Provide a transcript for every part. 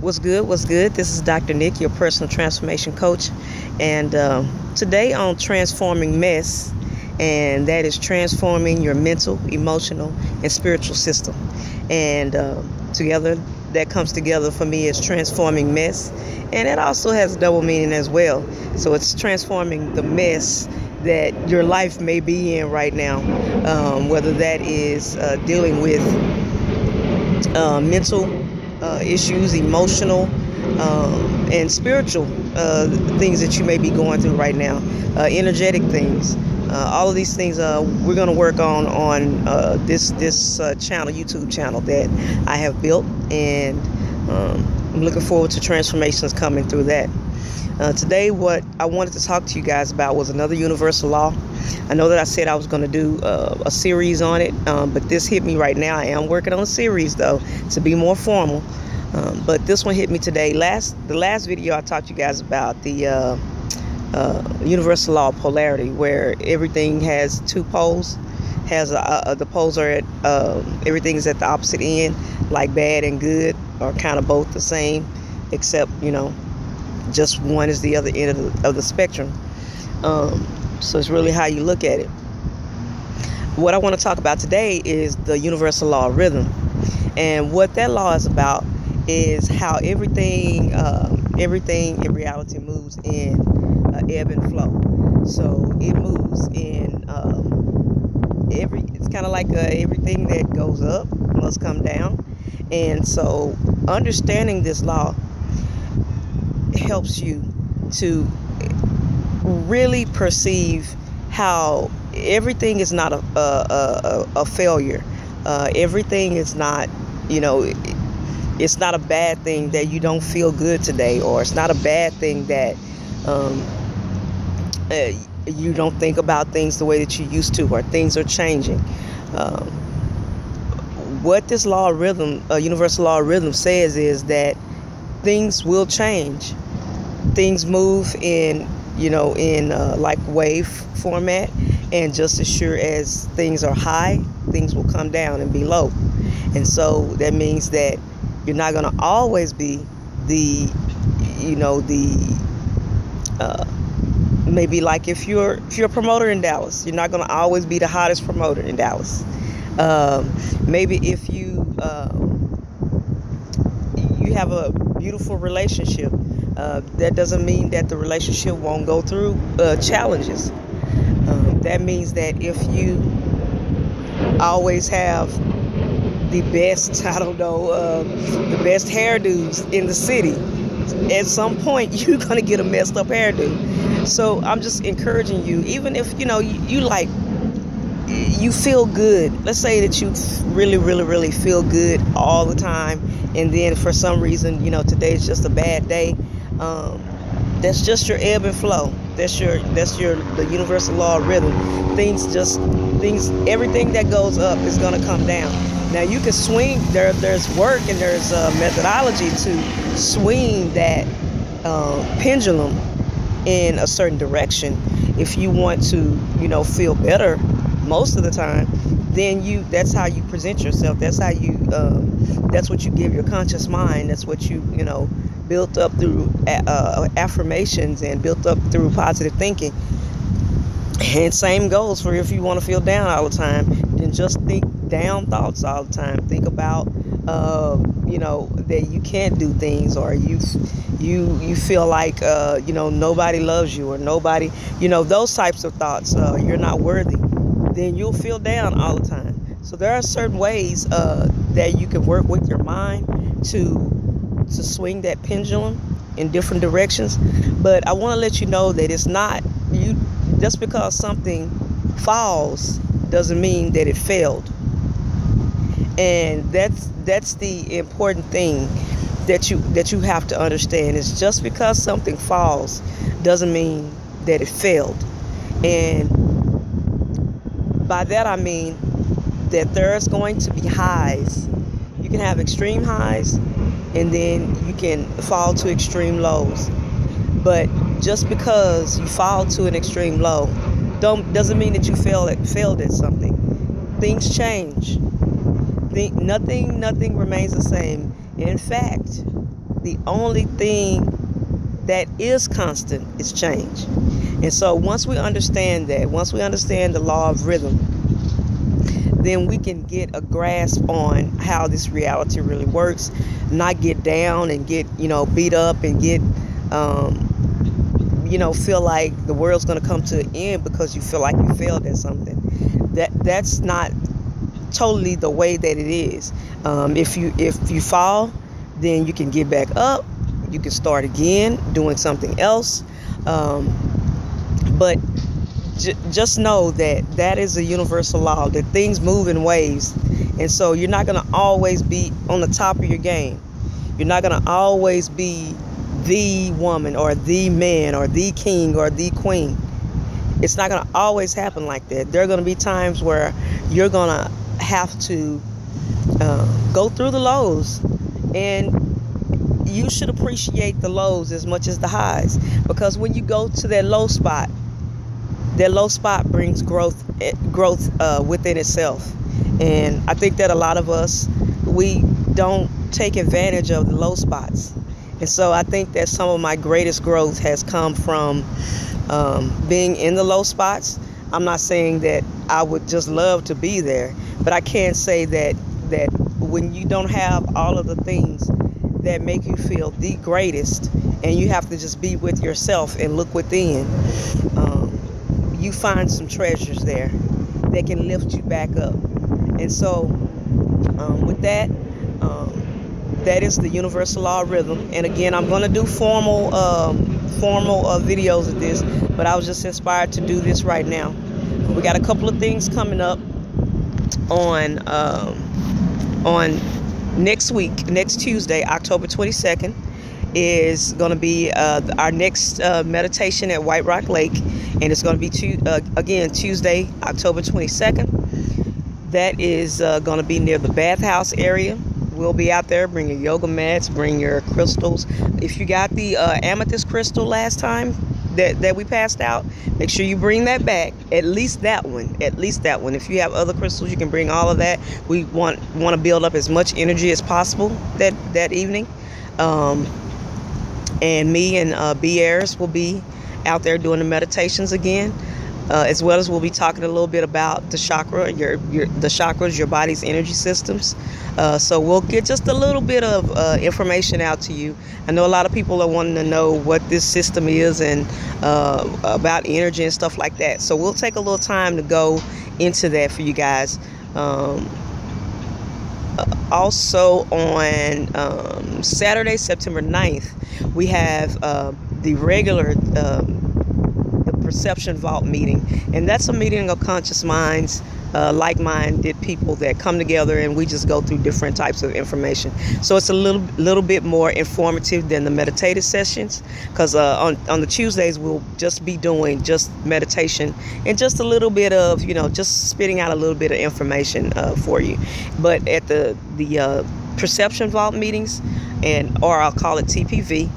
What's good? What's good? This is Dr. Nick, your personal transformation coach. And today on Transforming M.E.S.S, and that is transforming your mental, emotional, and spiritual system. And together, that comes together for me as transforming M.E.S.S. And it also has double meaning as well. So it's transforming the mess that your life may be in right now, whether that is dealing with mental issues, emotional, and spiritual things that you may be going through right now, energetic things. All of these things we're going to work on this channel, YouTube channel that I have built, and I'm looking forward to transformations coming through that. Today, what I wanted to talk to you guys about was another universal law. I know that I said I was going to do a series on it, but this hit me right now. I am working on a series, though, to be more formal. But this one hit me today. The last video I talked to you guys about the universal law of polarity, where everything has two poles. The poles are at everything is at the opposite end, like bad and good are kind of both the same, except just one is the other end of the spectrum. So it's really how you look at it. What I want to talk about today is the universal law of rhythm, and what that law is about is how everything in reality moves in ebb and flow. So it moves in it's kind of like everything that goes up must come down. And so understanding this law helps you to really perceive how everything is not a failure. Everything is not, it's not a bad thing that you don't feel good today, or it's not a bad thing that you don't think about things the way that you used to, or things are changing. What this law of rhythm, universal law of rhythm, says is that things will change. Things move in like wave format, and just as sure as things are high, things will come down and be low. And so that means that you're not going to always be maybe like if you're a promoter in Dallas, you're not going to always be the hottest promoter in Dallas. Maybe if you have a beautiful relationship, that doesn't mean that the relationship won't go through challenges. That means that if you always have the best, the best hairdos in the city, at some point you're going to get a messed up hairdo. So I'm just encouraging you, even if you feel good. Let's say that you really feel good all the time, and then for some reason, today's just a bad day. That's just your ebb and flow. That's the universal law of rhythm. Everything that goes up is going to come down. Now you can swing. There's work and there's methodology to swing that pendulum in a certain direction. If you want to, feel better most of the time, then that's how you present yourself. That's how you. That's what you give your conscious mind. That's what you built up through affirmations and built up through positive thinking. And same goes for if you want to feel down all the time, then just think down thoughts all the time. Think about that you can't do things, or you feel like nobody loves you, or nobody, those types of thoughts, you're not worthy, then you'll feel down all the time. So there are certain ways that you can work with your mind to swing that pendulum in different directions. But I want to let you know that it's not you. Just because something falls doesn't mean that it failed. And that's the important thing that you have to understand, is just because something falls doesn't mean that it failed. And by that I mean that there's going to be highs. You can have extreme highs, and then you can fall to extreme lows. But just because you fall to an extreme low doesn't mean that you failed at something. Things change. Nothing remains the same. In fact, the only thing that is constant is change. And so once we understand that, once we understand the law of rhythm, then we can get a grasp on how this reality really works, not get down and get, beat up and get, feel like the world's going to come to an end because you feel like you failed at something. That's not totally the way that it is. If you fall, then you can get back up. You can start again doing something else. But just know that is a universal law, that things move in waves. And so you're not going to always be on the top of your game. You're not going to always be the woman or the man or the king or the queen. It's not going to always happen like that. There are going to be times where you're going to have to go through the lows, and you should appreciate the lows as much as the highs, because when you go to that low spot brings growth within itself. And I think that a lot of us, we don't take advantage of the low spots. And so I think that some of my greatest growth has come from being in the low spots. I'm not saying that I would just love to be there, but I can say that when you don't have all of the things that make you feel the greatest, and you have to just be with yourself and look within, you find some treasures there that can lift you back up. And so with that, that is the universal law of rhythm. And again, I'm going to do formal videos of this, but I was just inspired to do this right now. We got a couple of things coming up on next week. Next Tuesday, October 22nd, is going to be our next meditation at White Rock Lake, and it's going to be Tuesday, October 22nd. That is going to be near the bathhouse area. We'll be out there. Bring your yoga mats, bring your crystals. If you got the amethyst crystal last time that we passed out, make sure you bring that back. At least that one. If you have other crystals, you can bring all of that. We want to build up as much energy as possible that evening. And me and M.E.S.S will be out there doing the meditations again, as well as we'll be talking a little bit about the chakra, the chakras, your body's energy systems. So we'll get just a little bit of information out to you. I know a lot of people are wanting to know what this system is and about energy and stuff like that. So we'll take a little time to go into that for you guys. Also on Saturday, September 9th, we have the regular the Perception Vault meeting, and that's a meeting of conscious minds, like-minded people that come together, and we just go through different types of information. So it's a little bit more informative than the meditative sessions, because on the Tuesdays we'll just be doing just meditation and just a little bit of just spitting out a little bit of information for you. But at the Perception Vault meetings, or I'll call it TPV,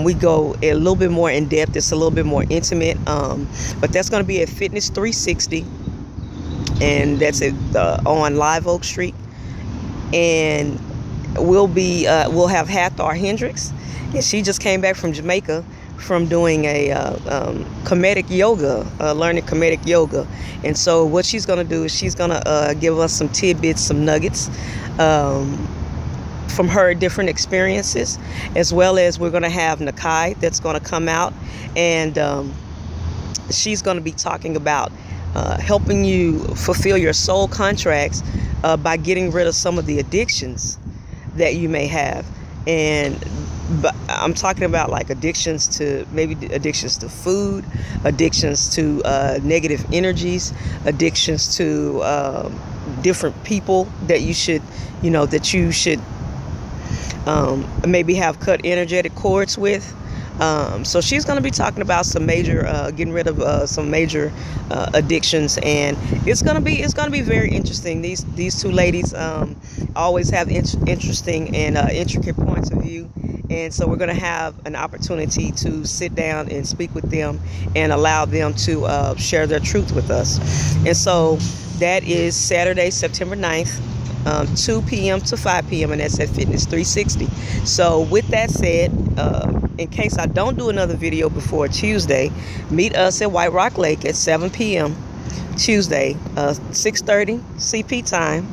we go a little bit more in depth. It's a little bit more intimate, but that's going to be at Fitness 360, and that's on Live Oak Street. And we'll have Hathor Hendricks, and she just came back from Jamaica from doing a comedic yoga, learning comedic yoga. And so what she's going to do is she's going to give us some tidbits, some nuggets from her different experiences, as well as we're going to have Nakai that's going to come out, and she's going to be talking about helping you fulfill your soul contracts by getting rid of some of the addictions that you may have. But I'm talking about like addictions to food, addictions to negative energies, addictions to different people that you should maybe have cut energetic cords with. So she's going to be talking about some major getting rid of some major addictions, and it's going to be very interesting. These two ladies always have interesting and intricate points of view, and so we're going to have an opportunity to sit down and speak with them and allow them to share their truth with us. And so that is Saturday, September 9th. 2 p.m. to 5 p.m. and that's at Fitness 360. So with that said, in case I don't do another video before Tuesday, meet us at White Rock Lake at 7 p.m. Tuesday, 6:30 CP time.